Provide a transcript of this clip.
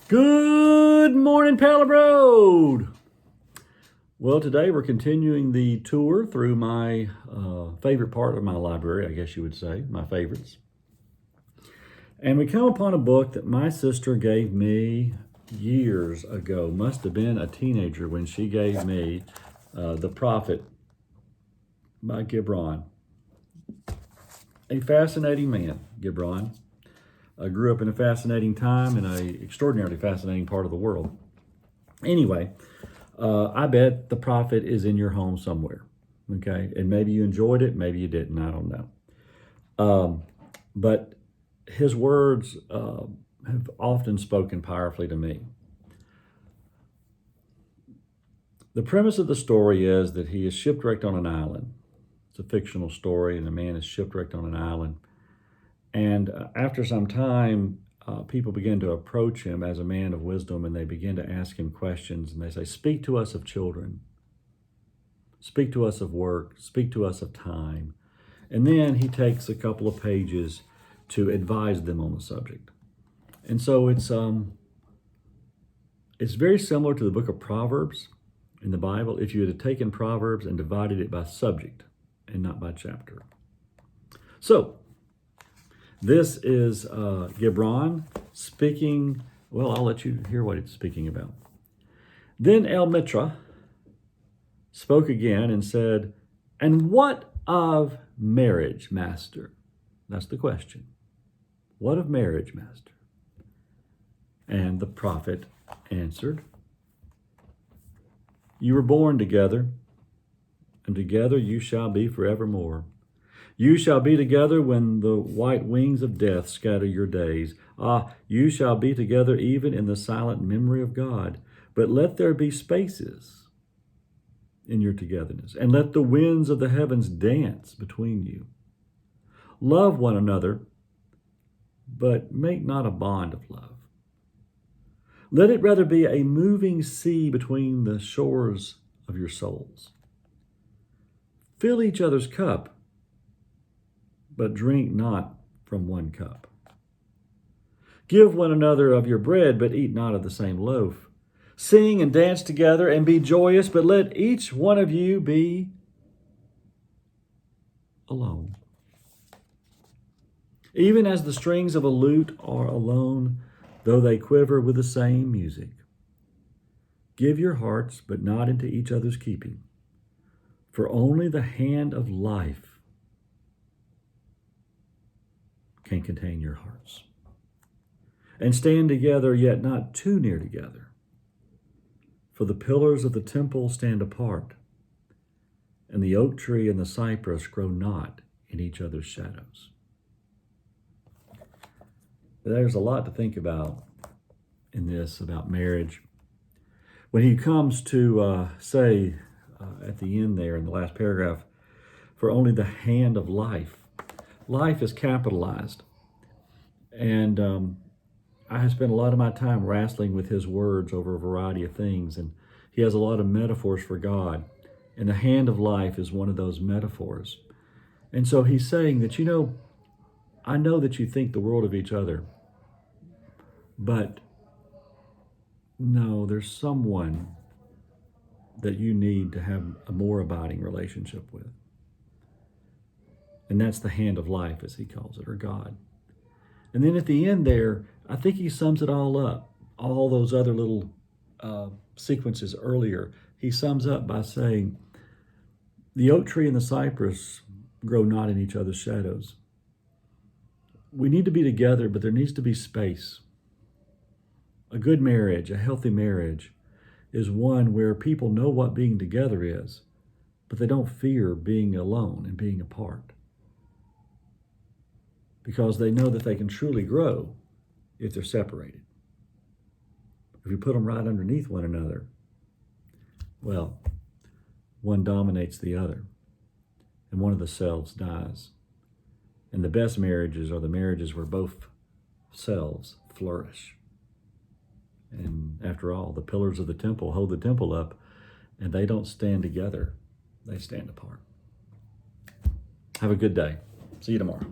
Good morning, Pella Road. Well, today we're continuing the tour through my favorite part of my library, I guess you would say, my favorites. And we come upon a book that my sister gave me years ago. Must have been a teenager when she gave me The Prophet by Gibran. A fascinating man, Gibran. I grew up in a fascinating time in an extraordinarily fascinating part of the world. Anyway, I bet The Prophet is in your home somewhere, okay? And maybe you enjoyed it, maybe you didn't, I don't know. But his words have often spoken powerfully to me. The premise of the story is that he is shipwrecked on an island. It's a fictional story, and the man is shipwrecked on an island. And after some time, people begin to approach him as a man of wisdom, and they begin to ask him questions. And they say, speak to us of children. Speak to us of work. Speak to us of time. And then he takes a couple of pages to advise them on the subject. And so it's very similar to the book of Proverbs in the Bible if you had taken Proverbs and divided it by subject and not by chapter. So, this is Gibran speaking. Well, I'll let you hear what it's speaking about. Then El Mitra spoke again and said, "And what of marriage, master?" That's the question. What of marriage, master? And the prophet answered, "You were born together, and together you shall be forevermore. You shall be together when the white wings of death scatter your days. You shall be together even in the silent memory of God. But let there be spaces in your togetherness, and let the winds of the heavens dance between you. Love one another, but make not a bond of love. Let it rather be a moving sea between the shores of your souls. Fill each other's cup, but drink not from one cup. Give one another of your bread, but eat not of the same loaf. Sing and dance together and be joyous, but let each one of you be alone. Even as the strings of a lute are alone, though they quiver with the same music. Give your hearts, but not into each other's keeping, for only the hand of life can contain your hearts. And stand together, yet not too near together. For the pillars of the temple stand apart, and the oak tree and the cypress grow not in each other's shadows." There's a lot to think about in this, about marriage. When he comes to say at the end there in the last paragraph, for only the hand of life. Life is capitalized. And I have spent a lot of my time wrestling with his words over a variety of things. And he has a lot of metaphors for God. And the hand of life is one of those metaphors. And so he's saying that, I know that you think the world of each other. But no, there's someone that you need to have a more abiding relationship with. And that's the hand of life, as he calls it, or God. And then at the end there, I think he sums it all up. All those other little sequences earlier, he sums up by saying, the oak tree and the cypress grow not in each other's shadows. We need to be together, but there needs to be space. A good marriage, a healthy marriage, is one where people know what being together is, but they don't fear being alone and being apart. Because they know that they can truly grow if they're separated. If you put them right underneath one another, well, one dominates the other, and one of the selves dies. And the best marriages are the marriages where both selves flourish. And after all, the pillars of the temple hold the temple up, and they don't stand together, they stand apart. Have a good day. See you tomorrow.